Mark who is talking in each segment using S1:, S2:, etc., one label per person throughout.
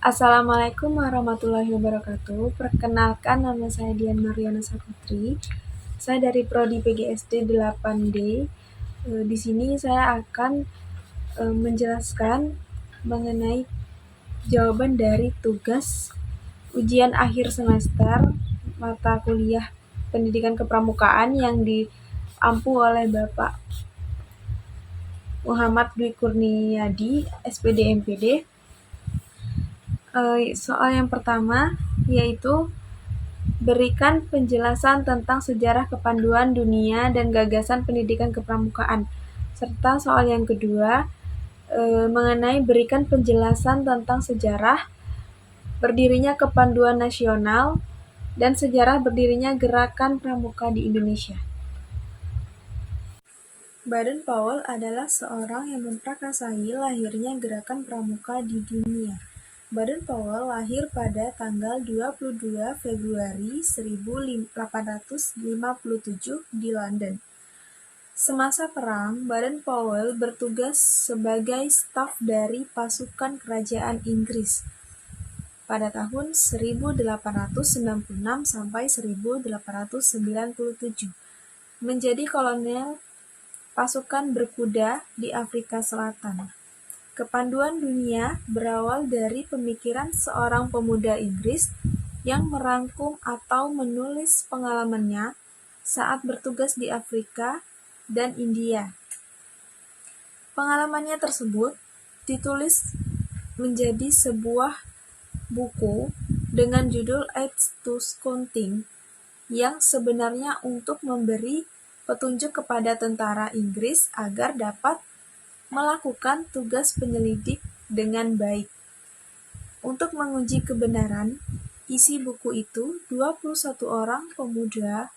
S1: Assalamualaikum warahmatullahi wabarakatuh. Perkenalkan, nama saya Dian Mariana Saputri. Saya dari Prodi PGSD 8D. Di sini saya akan menjelaskan mengenai jawaban dari tugas ujian akhir semester mata kuliah Pendidikan Kepramukaan yang diampu oleh Bapak Muhammad Dwi Kurniadi, SPD MPD. Soal yang pertama yaitu berikan penjelasan tentang sejarah kepanduan dunia dan gagasan pendidikan kepramukaan. Serta soal yang kedua mengenai berikan penjelasan tentang sejarah berdirinya kepanduan nasional dan sejarah berdirinya gerakan pramuka di Indonesia. Baden-Powell adalah seorang yang memprakarsai lahirnya gerakan pramuka di dunia. Baden-Powell lahir pada tanggal 22 Februari 1857 di London. Semasa perang, Baden-Powell bertugas sebagai staf dari pasukan kerajaan Inggris pada tahun 1896 sampai 1897, menjadi kolonel pasukan berkuda di Afrika Selatan. Kepanduan dunia berawal dari pemikiran seorang pemuda Inggris yang merangkum atau menulis pengalamannya saat bertugas di Afrika dan India. Pengalamannya tersebut ditulis menjadi sebuah buku dengan judul Aids to Scouting, yang sebenarnya untuk memberi petunjuk kepada tentara Inggris agar dapat melakukan tugas penyelidik dengan baik. Untuk menguji kebenaran isi buku itu, 21 orang pemuda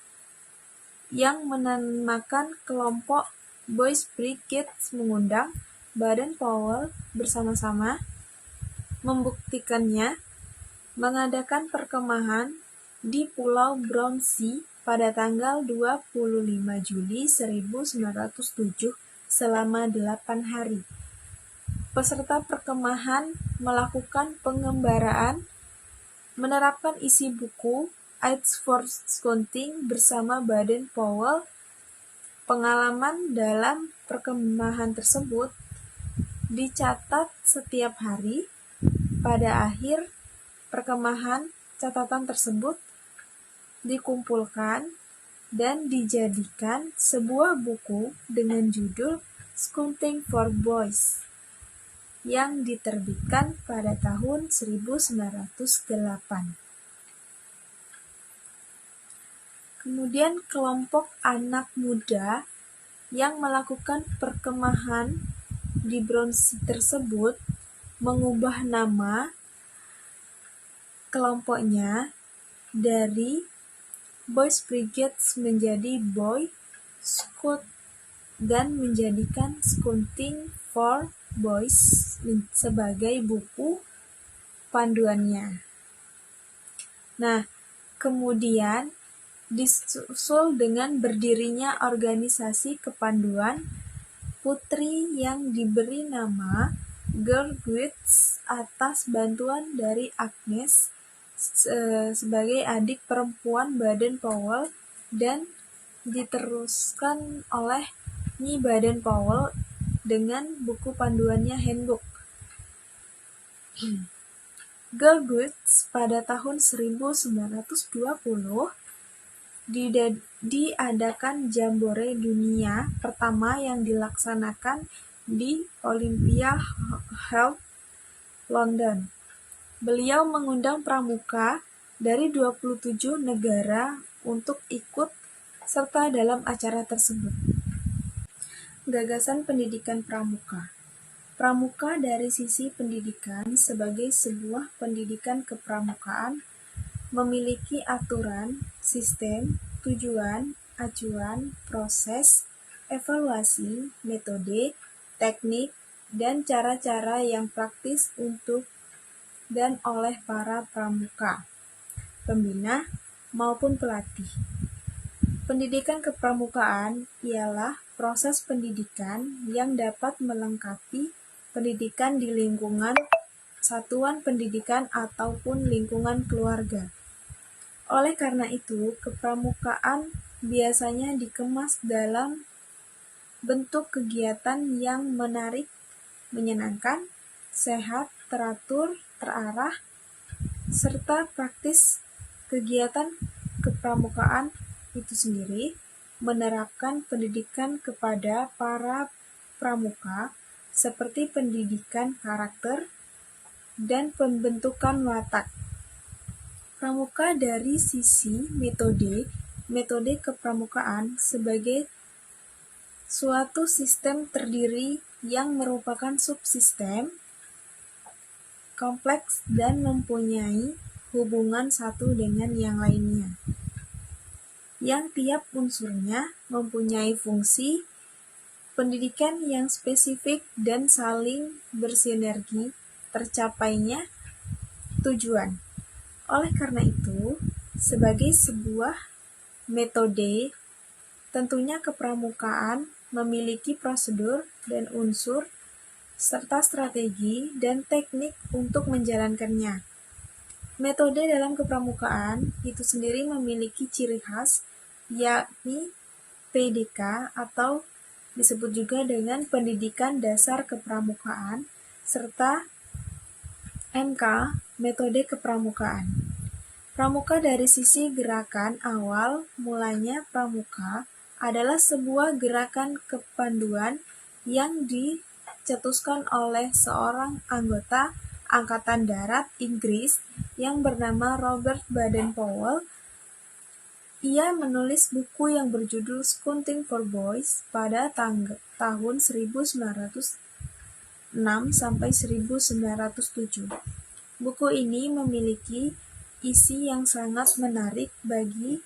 S1: yang menamakan kelompok Boys Brigade mengundang Baden-Powell bersama-sama membuktikannya, mengadakan perkemahan di Pulau Brownsea pada tanggal 25 Juli 1907 selama 8 hari. Peserta perkemahan melakukan pengembaraan, menerapkan isi buku Aids for Scouting bersama Baden-Powell. Pengalaman dalam perkemahan tersebut dicatat setiap hari. Pada akhir perkemahan, catatan tersebut dikumpulkan dan dijadikan sebuah buku dengan judul Scouting for Boys yang diterbitkan pada tahun 1908. Kemudian kelompok anak muda yang melakukan perkemahan di Brownsea tersebut mengubah nama kelompoknya dari Boys Brigade menjadi Boy Scout dan menjadikan Scouting for Boys sebagai buku panduannya. Nah, kemudian disusul dengan berdirinya organisasi kepanduan putri yang diberi nama Girl Guides atas bantuan dari Agnes sebagai adik perempuan Baden-Powell dan diteruskan oleh Nyi Baden-Powell dengan buku panduannya Handbook. Girl Guides pada tahun 1920 diadakan Jambore Dunia pertama yang dilaksanakan di Olympia Hall, London. Beliau mengundang pramuka dari 27 negara untuk ikut serta dalam acara tersebut. Gagasan pendidikan pramuka. Pramuka dari sisi pendidikan sebagai sebuah pendidikan kepramukaan memiliki aturan, sistem, tujuan, acuan, proses, evaluasi, metode, teknik, dan cara-cara yang praktis untuk dan oleh para pramuka, pembina, maupun pelatih. Pendidikan kepramukaan ialah proses pendidikan yang dapat melengkapi pendidikan di lingkungan satuan pendidikan ataupun lingkungan keluarga. Oleh karena itu, kepramukaan biasanya dikemas dalam bentuk kegiatan yang menarik, menyenangkan, sehat, teratur, terarah, serta praktis. Kegiatan kepramukaan itu sendiri menerapkan pendidikan kepada para pramuka seperti pendidikan karakter dan pembentukan watak. Pramuka dari sisi metode kepramukaan sebagai suatu sistem terdiri yang merupakan subsistem kompleks dan mempunyai hubungan satu dengan yang lainnya, yang tiap unsurnya mempunyai fungsi pendidikan yang spesifik dan saling bersinergi tercapainya tujuan. Oleh karena itu, sebagai sebuah metode, tentunya kepramukaan memiliki prosedur dan unsur serta strategi dan teknik untuk menjalankannya. Metode dalam kepramukaan itu sendiri memiliki ciri khas, yakni PDK atau disebut juga dengan pendidikan dasar kepramukaan, serta MK, metode kepramukaan. Pramuka dari sisi gerakan awal mulanya pramuka adalah sebuah gerakan kepanduan yang dicetuskan oleh seorang anggota Angkatan Darat Inggris yang bernama Robert Baden-Powell. Ia menulis buku yang berjudul Scouting for Boys pada tahun 1906 sampai 1907. Buku ini memiliki isi yang sangat menarik bagi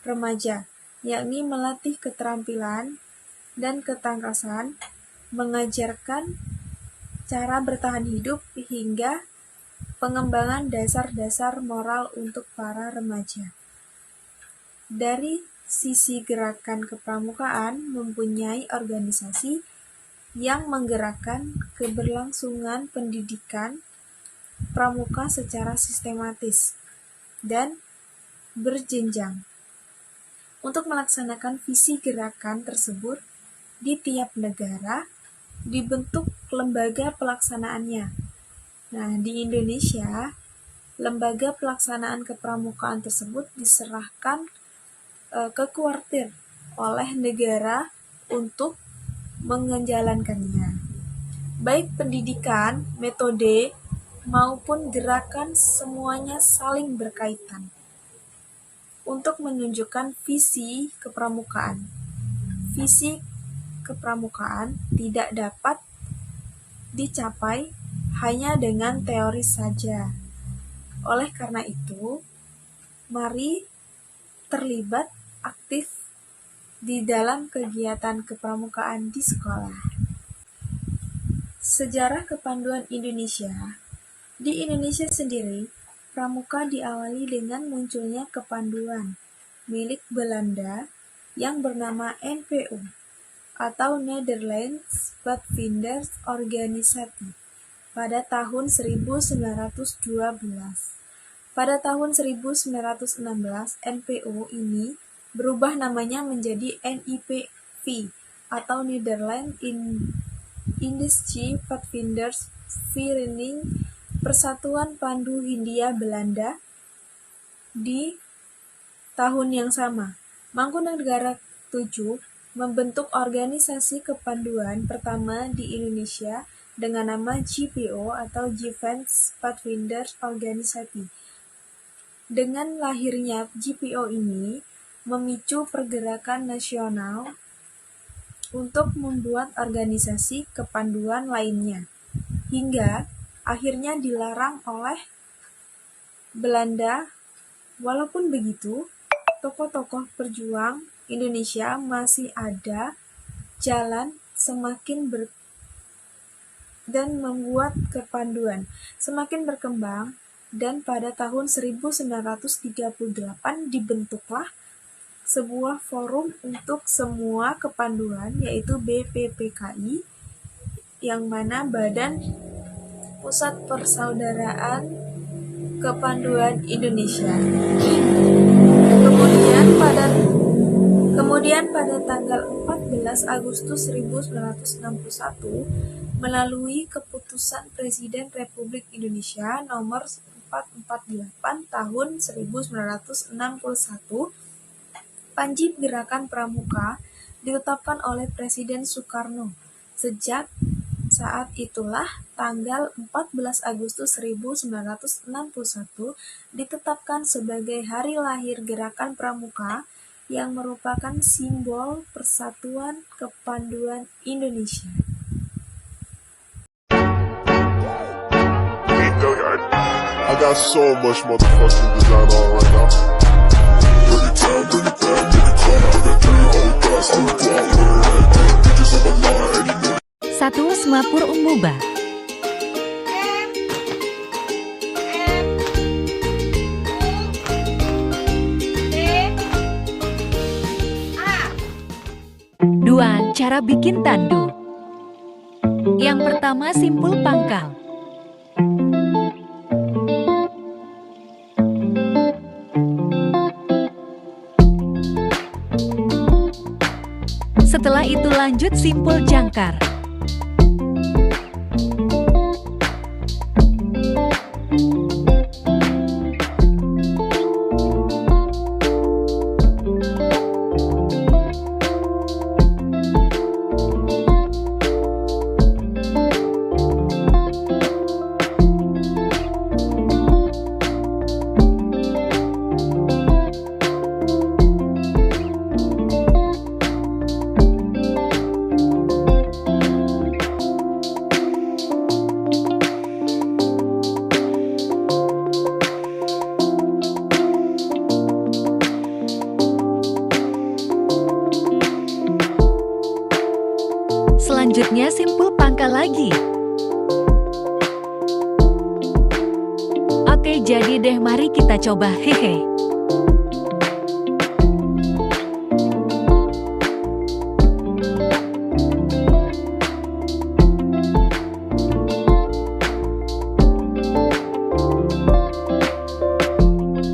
S1: remaja, yakni melatih keterampilan dan ketangkasan, mengajarkan cara bertahan hidup hingga pengembangan dasar-dasar moral untuk para remaja. Dari sisi gerakan kepramukaan mempunyai organisasi yang menggerakkan keberlangsungan pendidikan pramuka secara sistematis dan berjenjang. Untuk melaksanakan visi gerakan tersebut di tiap negara dibentuk lembaga pelaksanaannya. Nah, di Indonesia, lembaga pelaksanaan kepramukaan tersebut diserahkan ke kuartir oleh negara untuk menjalankannya. Baik pendidikan, metode, maupun gerakan semuanya saling berkaitan untuk menunjukkan visi kepramukaan. Visi kepramukaan tidak dapat dicapai hanya dengan teori saja. Oleh karena itu, mari terlibat aktif di dalam kegiatan kepramukaan di sekolah. Sejarah kepanduan Indonesia. Di Indonesia sendiri, pramuka diawali dengan munculnya kepanduan milik Belanda yang bernama NPO atau Netherlands Pathfinders Organisatie pada tahun 1912. Pada tahun 1916, NPO ini berubah namanya menjadi NIPV atau Netherlands Indische Pathfinders Vereniging Persatuan Pandu Hindia Belanda. Di tahun yang sama, Mangkunegaran 7 membentuk organisasi kepanduan pertama di Indonesia dengan nama GPO atau Defense Pathfinders Organisatie. Dengan lahirnya GPO ini memicu pergerakan nasional untuk membuat organisasi kepanduan lainnya, hingga akhirnya dilarang oleh Belanda. Walaupun begitu, tokoh-tokoh perjuang Indonesia masih ada jalan dan membuat kepanduan semakin berkembang, dan pada tahun 1938 dibentuklah sebuah forum untuk semua kepanduan, yaitu BPPKI, yang mana badan Pusat Persaudaraan Kepanduan Indonesia. Kemudian pada tanggal 14 Agustus 1961 melalui Keputusan Presiden Republik Indonesia Nomor 448 Tahun 1961, Panji Gerakan Pramuka ditetapkan oleh Presiden Soekarno. Sejak saat itulah tanggal 14 Agustus 1961 ditetapkan sebagai hari lahir Gerakan Pramuka yang merupakan simbol persatuan kepanduan Indonesia.
S2: I got so much motherfucking design on right now. Bring it down, bring it down, bring it down. I got 3 whole guys on the block with it. Bitches on my line, and you know.
S3: Satu Semapur Umuba. Dua, cara bikin tandu. Yang pertama, simpul pangkal. Setelah itu lanjut simpul jangkar. Selanjutnya simpul pangkal lagi. Oke, jadi deh, mari kita coba, hehe.